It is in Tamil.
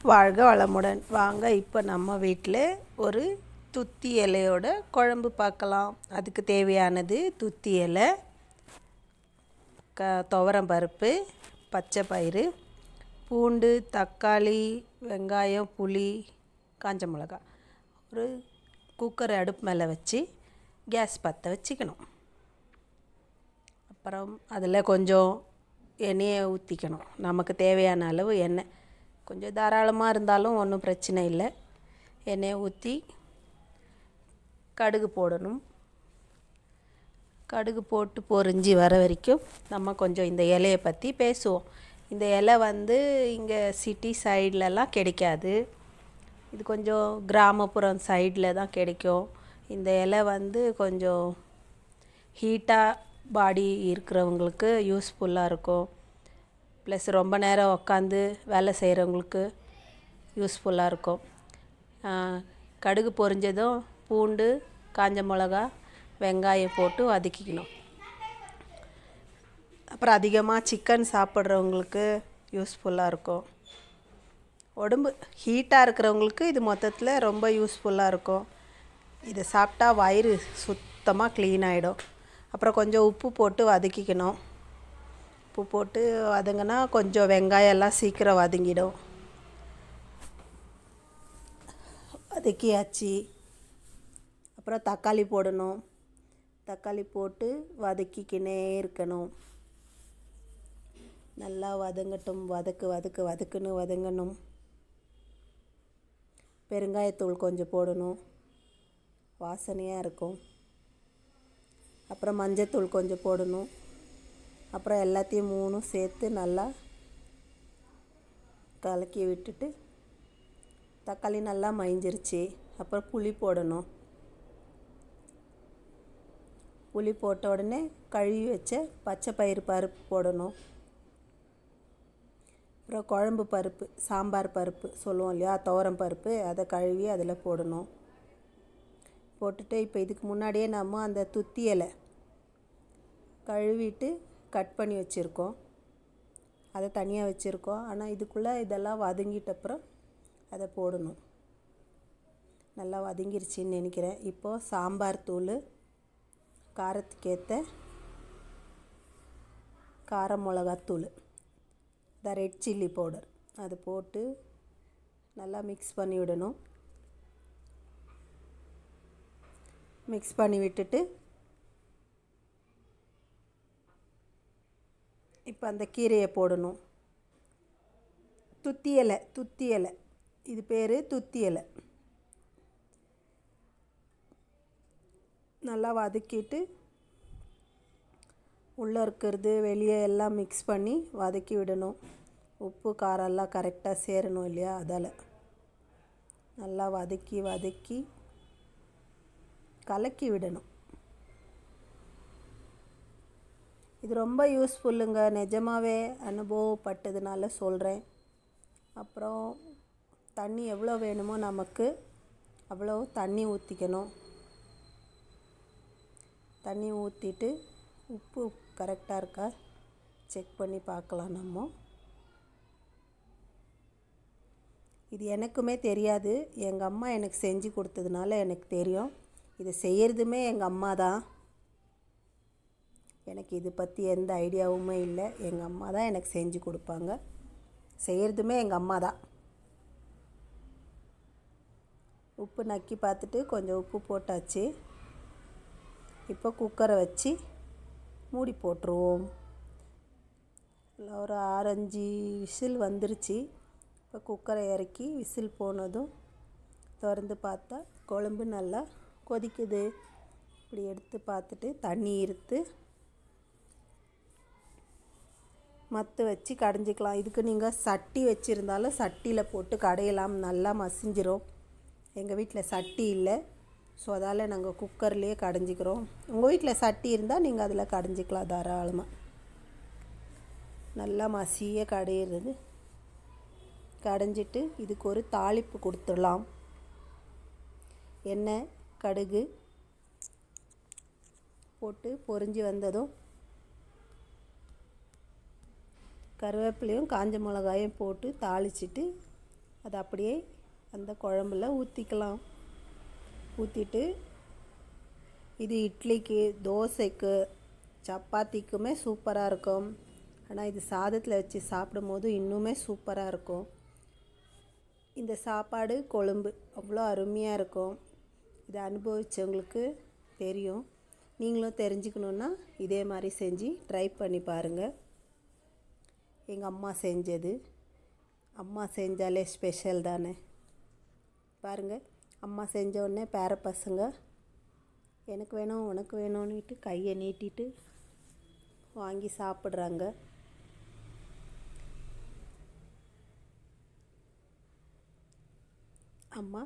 வாழ்க வளமுடன். வாங்க இப்போ நம்ம வீட்டில் ஒரு துத்தி இலையோட குழம்பு பார்க்கலாம். அதுக்கு தேவையானது துத்தி இலை, துவரம் பருப்பு, பச்சை பயிறு, பூண்டு, தக்காளி, வெங்காயம், புளி, காஞ்ச மிளகாய். ஒரு குக்கர் அடுப்பு மேலே வச்சு கேஸ் பற்ற வச்சுக்கணும். அப்புறம் அதில் கொஞ்சம் எண்ணெயை ஊற்றிக்கணும். நமக்கு தேவையான அளவு எண்ணெய், கொஞ்சம் தாராளமாக இருந்தாலும் ஒன்றும் பிரச்சனை இல்லை. எண்ணெயை ஊற்றி கடுகு போடணும். கடுகு போட்டு பொரிஞ்சு வர வரைக்கும் நம்ம கொஞ்சம் இந்த இலையை பற்றி பேசுவோம். இந்த இலை இங்கே சிட்டி சைட்லலாம் கிடைக்காது. இது கொஞ்சம் கிராமப்புறம் சைடில் தான் கிடைக்கும். இந்த இலை கொஞ்சம் ஹீட்டாக பாடி இருக்கிறவங்களுக்கு யூஸ்ஃபுல்லாக இருக்கும். ப்ளஸ் ரொம்ப நேரம் உட்காந்து வேலை செய்கிறவங்களுக்கு யூஸ்ஃபுல்லாக இருக்கும். கடுகு பொரிஞ்சதும் பூண்டு, காஞ்ச மிளகா, வெங்காயம் போட்டு வதக்கிக்கணும். அப்புறம் அதிகமாக சிக்கன் சாப்பிட்றவங்களுக்கு யூஸ்ஃபுல்லாக இருக்கும். உடம்பு ஹீட்டாக இருக்கிறவங்களுக்கு இது மொத்தத்தில் ரொம்ப யூஸ்ஃபுல்லாக இருக்கும். இதை சாப்பிட்டா வயிறு சுத்தமாக க்ளீன் ஆகிடும். அப்புறம் கொஞ்சம் உப்பு போட்டு வதக்கிக்கணும். உப்பு போட்டு வதங்கினா கொஞ்சம் வெங்காயம் எல்லாம் சீக்கிரம் வதங்கிடும். வதக்கியாச்சு. அப்புறம் தக்காளி போடணும். தக்காளி போட்டு வதக்கிக்கினே இருக்கணும். நல்லா வதங்கட்டும். வதக்குன்னு வதங்கணும். பெருங்காயத்தூள் கொஞ்சம் போடணும், வாசனையாக இருக்கும். அப்புறம் மஞ்சத்தூள் கொஞ்சம் போடணும். அப்புறம் எல்லாத்தையும் மூணும் சேர்த்து நல்லா கலக்கி விட்டுட்டு, தக்காளி நல்லா மயஞ்சிருச்சு. அப்புறம் புளி போடணும். புளி போட்ட உடனே கழுவி வச்ச பச்சை பயிறு பருப்பு போடணும். அப்புறம் குழம்பு பருப்பு, சாம்பார் பருப்பு சொல்லுவோம் இல்லையா, துவரம் பருப்பு, அதை கழுவி அதில் போடணும். போட்டுட்டு இப்போ இதுக்கு முன்னாடியே நம்ம அந்த துத்தி இலை கழுவிட்டு கட் பண்ணி வச்சுருக்கோம், அதை தனியாக வச்சுருக்கோம். ஆனால் இதுக்குள்ளே இதெல்லாம் வதங்கிட்ட அப்புறம் அதை போடணும். நல்லா வதங்கிருச்சின்னு நினைக்கிறேன். இப்போது சாம்பார் தூள், காரத்துக்கேற்ற கார மிளகாத்தூள், இந்த ரெட் சில்லி பவுடர், அது போட்டு நல்லா மிக்ஸ் பண்ணி விடணும். மிக்ஸ் பண்ணி விட்டுட்டு இப்போ அந்த கீரையை போடணும். துத்தி இலை, இது பேர் துத்தி இலை. நல்லா வதக்கிட்டு உள்ளே இருக்கிறது வெளியே எல்லாம் மிக்ஸ் பண்ணி வதக்கி விடணும். உப்பு காரம் எல்லாம் கரெக்டாக சேரணும் இல்லையா, அதால் நல்லா வதக்கி கலக்கி விடணும். இது ரொம்ப யூஸ்ஃபுல்லுங்க, நிஜமாகவே அனுபவப்பட்டதுனால சொல்கிறேன். அப்புறம் தண்ணி எவ்வளோ வேணுமோ நமக்கு அவ்வளோ தண்ணி ஊற்றிக்கணும். தண்ணி ஊற்றிட்டு உப்பு கரெக்டாக இருக்கா செக் பண்ணி பார்க்கலாம். நம்ம இது எனக்குமே தெரியாது, எங்கள் அம்மா எனக்கு செஞ்சு கொடுத்ததுனால எனக்கு தெரியும். இதை செய்கிறதுமே எங்கள் அம்மா தான். எனக்கு இது பற்றி எந்த ஐடியாவுமே இல்லை. எங்கள் அம்மா தான் எனக்கு செஞ்சு கொடுப்பாங்க. செய்கிறதுமே எங்கள் அம்மா தான். உப்பு நக்கி பார்த்துட்டு கொஞ்சம் உப்பு போட்டாச்சு. இப்போ குக்கரை வச்சு மூடி போட்டுருவோம். ஒரு 6-5 விசில் வந்துருச்சு. இப்போ குக்கரை இறக்கி விசில் போனதும் திறந்து பார்த்தா குழம்பு நல்லா கொதிக்குது. இப்படி எடுத்து பார்த்துட்டு தண்ணி இருத்து மத்து வச்சு கடைஞ்சிக்கலாம். இதுக்கு நீங்கள் சட்டி வச்சுருந்தாலும் சட்டியில் போட்டு கடையலாம், நல்லா மசிஞ்சிரும். எங்கள் வீட்டில் சட்டி இல்லை, ஸோ அதால் நாங்கள் குக்கர்லேயே கடைஞ்சிக்கிறோம். உங்கள் வீட்டில் சட்டி இருந்தால் நீங்கள் அதில் கடைஞ்சிக்கலாம் தாராளமாக. நல்லா மசிய கடையிறது. கடைஞ்சிட்டு இதுக்கு ஒரு தாளிப்பு கொடுத்துடலாம். எண்ணெய், கடுகு போட்டு பொரிஞ்சு வந்ததும் கருவேப்பிலையும் காஞ்ச மிளகாயும் போட்டு தாளிச்சிட்டு அதை அப்படியே அந்த குழம்புல ஊற்றிக்கலாம். ஊற்றிட்டு இது இட்லிக்கு, தோசைக்கு, சப்பாத்திக்குமே சூப்பராக இருக்கும். ஆனால் இது சாதத்தில் வச்சு சாப்பிடும்போது இன்னுமே சூப்பராக இருக்கும். இந்த சாப்பாடு கொழும்பு அவ்வளோ அருமையாக இருக்கும். இதை அனுபவித்தவங்களுக்கு தெரியும். நீங்களும் தெரிஞ்சுக்கணுன்னா இதே மாதிரி செஞ்சு ட்ரை பண்ணி பாருங்கள். எங்கள் அம்மா செஞ்சது, அம்மா செஞ்சாலே ஸ்பெஷல் தானே. பாருங்கள், அம்மா செஞ்ச உடனே பேர பசங்க எனக்கு வேணும் உனக்கு வேணும்னுட்டு கையை நீட்டிட்டு வாங்கி சாப்பிட்றாங்க. அம்மா